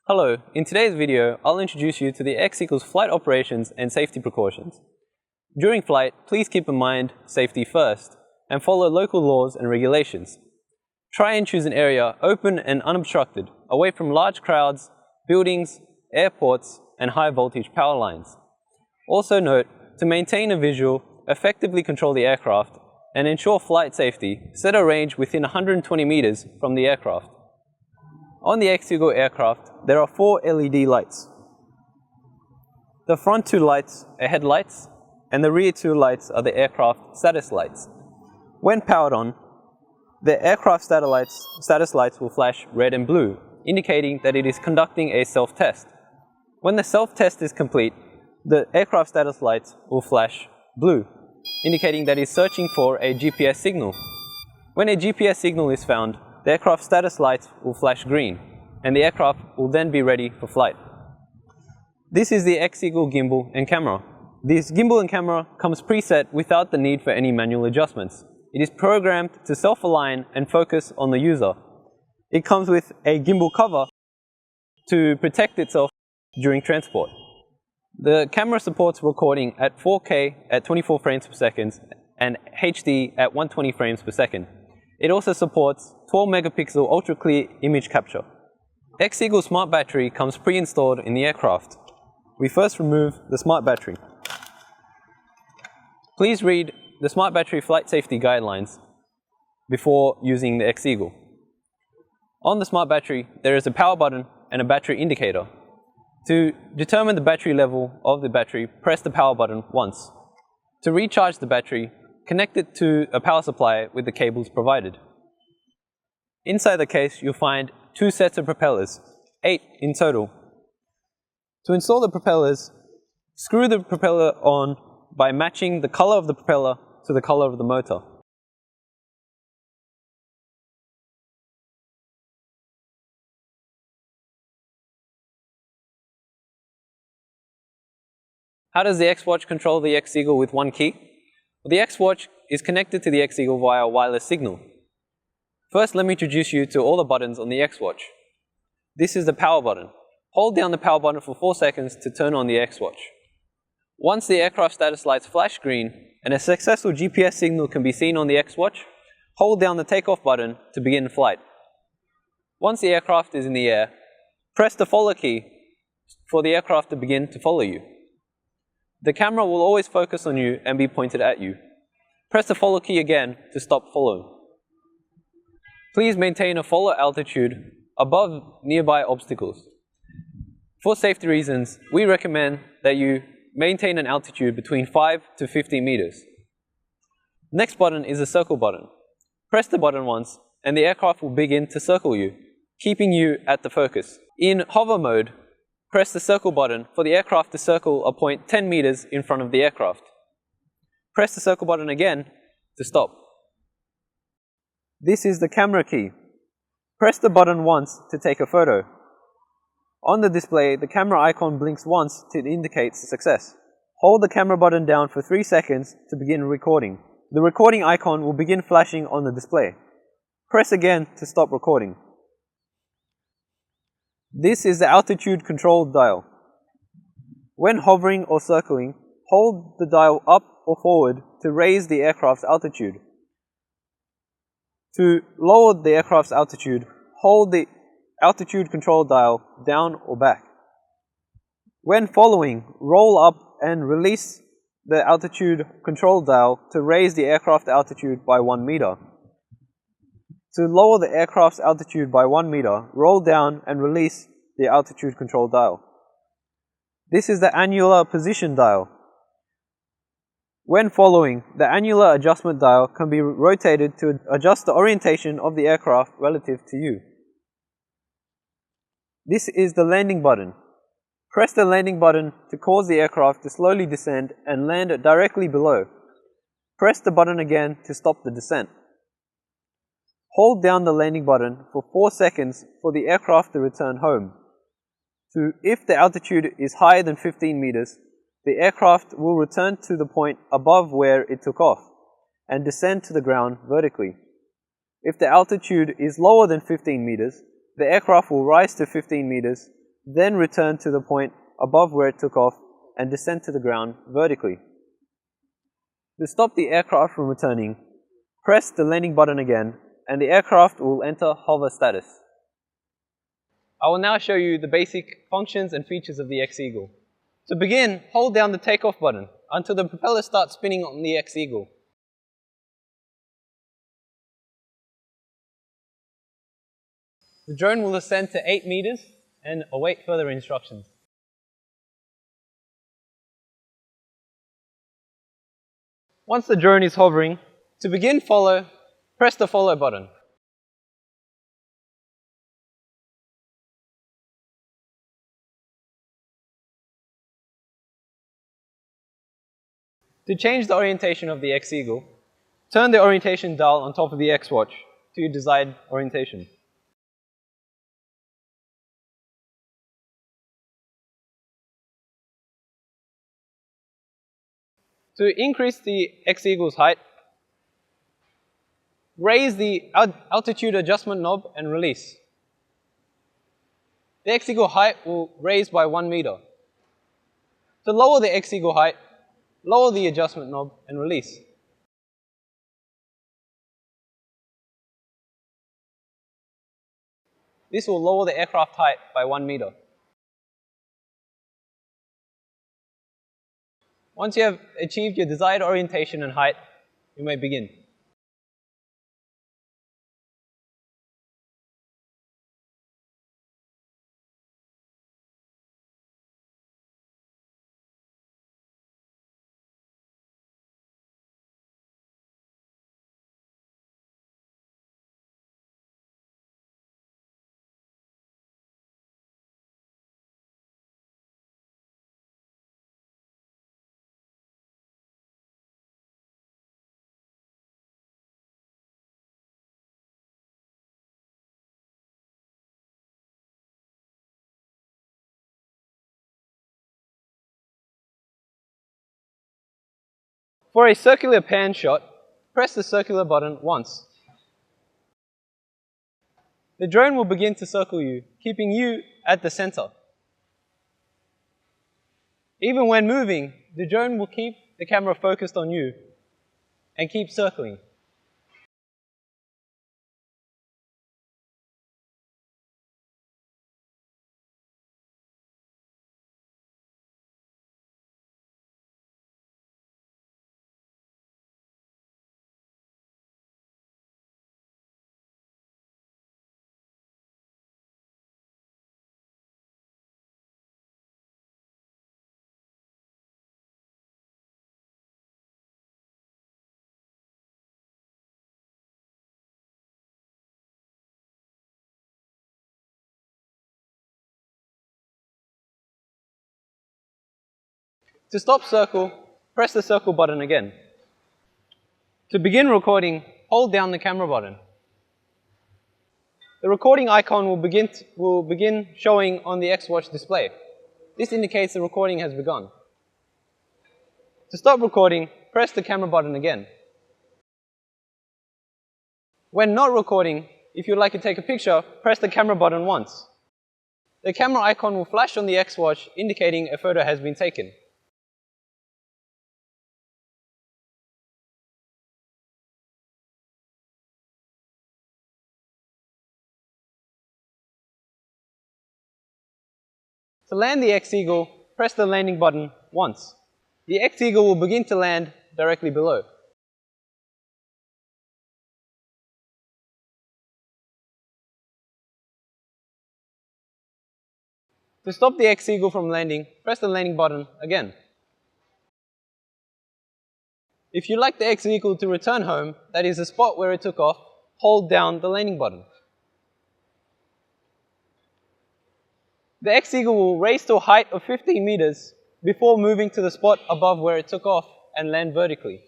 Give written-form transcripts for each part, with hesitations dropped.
Hello, in today's video, I'll introduce you to the XEagle's flight operations and safety precautions. During flight, please keep in mind safety first and follow local laws and regulations. Try and choose an area open and unobstructed, away from large crowds, buildings, airports, and high voltage power lines. Also note, to maintain a visual, effectively control the aircraft, and ensure flight safety, set a range within 120 meters from the aircraft. On the XEagle aircraft, there are 4 LED lights. The front 2 lights are headlights, and the rear 2 lights are the aircraft status lights. When powered on, the aircraft status lights will flash red and blue, indicating that it is conducting a self-test. When the self-test is complete, the aircraft status lights will flash blue, indicating that it is searching for a GPS signal. When a GPS signal is found, the aircraft status lights will flash green, and the aircraft will then be ready for flight. This is the XEagle gimbal and camera. This gimbal and camera comes preset without the need for any manual adjustments. It is programmed to self-align and focus on the user. It comes with a gimbal cover to protect itself during transport. The camera supports recording at 4K at 24 frames per second and HD at 120 frames per second. It also supports 12 megapixel ultra clear image capture. XEagle Smart Battery comes pre-installed in the aircraft. We first remove the Smart Battery. Please read the Smart Battery flight safety guidelines before using the XEagle. On the Smart Battery, there is a power button and a battery indicator. To determine the battery level of the battery, press the power button once. To recharge the battery, connect it to a power supply with the cables provided. Inside the case, you'll find 2 sets of propellers, 8 in total. To install the propellers, screw the propeller on by matching the color of the propeller to the color of the motor. How does the X-Watch control the XEagle with one key? Well, the X-Watch is connected to the XEagle via a wireless signal. First, let me introduce you to all the buttons on the X-Watch. This is the power button. Hold down the power button for 4 seconds to turn on the X-Watch. Once the aircraft status lights flash green and a successful GPS signal can be seen on the X-Watch, hold down the takeoff button to begin flight. Once the aircraft is in the air, press the follow key for the aircraft to begin to follow you. The camera will always focus on you and be pointed at you. Press the follow key again to stop following. Please maintain a follow altitude above nearby obstacles. For safety reasons, we recommend that you maintain an altitude between 5 to 15 meters. Next button is the circle button. Press the button once and the aircraft will begin to circle you, keeping you at the focus. In hover mode, press the circle button for the aircraft to circle a point 10 meters in front of the aircraft. Press the circle button again to stop. This is the camera key. Press the button once to take a photo. On the display, the camera icon blinks once to indicate success. Hold the camera button down for 3 seconds to begin recording. The recording icon will begin flashing on the display. Press again to stop recording. This is the altitude control dial. When hovering or circling, hold the dial up or forward to raise the aircraft's altitude. To lower the aircraft's altitude, hold the altitude control dial down or back. When following, roll up and release the altitude control dial to raise the aircraft altitude by 1 meter. To lower the aircraft's altitude by 1 meter, roll down and release the altitude control dial. This is the annular position dial. When following, the annular adjustment dial can be rotated to adjust the orientation of the aircraft relative to you. This is the landing button. Press the landing button to cause the aircraft to slowly descend and land directly below. Press the button again to stop the descent. Hold down the landing button for 4 seconds for the aircraft to return home. If the altitude is higher than 15 meters, the aircraft will return to the point above where it took off and descend to the ground vertically. If the altitude is lower than 15 meters, the aircraft will rise to 15 meters, then return to the point above where it took off and descend to the ground vertically. To stop the aircraft from returning, press the landing button again and the aircraft will enter hover status. I will now show you the basic functions and features of the XEagle. To begin, hold down the takeoff button until the propeller starts spinning on the XEagle. The drone will ascend to 8 meters and await further instructions. Once the drone is hovering, to begin follow, press the follow button. To change the orientation of the XEagle, turn the orientation dial on top of the X-Watch to your desired orientation. To increase the XEagle's height, raise the altitude adjustment knob and release. The XEagle height will raise by 1 meter. To lower the XEagle height, lower the adjustment knob and release. This will lower the aircraft height by 1 meter. Once you have achieved your desired orientation and height, you may begin. For a circular pan shot, press the circular button once. The drone will begin to circle you, keeping you at the center. Even when moving, the drone will keep the camera focused on you and keep circling. To stop circle, press the circle button again. To begin recording, hold down the camera button. The recording icon will begin showing on the X-Watch display. This indicates the recording has begun. To stop recording, press the camera button again. When not recording, if you'd like to take a picture, press the camera button once. The camera icon will flash on the X-Watch, indicating a photo has been taken. To land the XEagle, press the landing button once. The XEagle will begin to land directly below. To stop the XEagle from landing, press the landing button again. If you'd like the XEagle to return home, that is the spot where it took off, hold down the landing button. The XEagle will raise to a height of 15 meters before moving to the spot above where it took off and land vertically.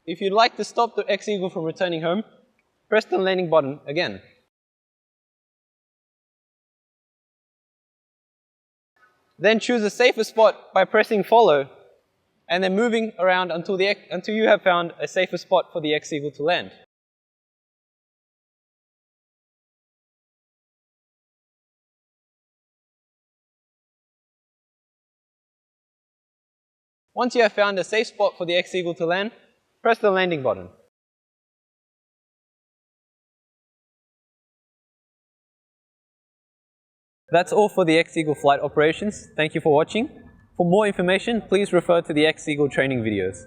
If you'd like to stop the XEagle from returning home, press the landing button again. Then choose a safer spot by pressing follow, and then moving around until you have found a safer spot for the XEagle to land. Once you have found a safe spot for the XEagle to land, press the landing button. That's all for the XEagle flight operations. Thank you for watching. For more information, please refer to the XEagle training videos.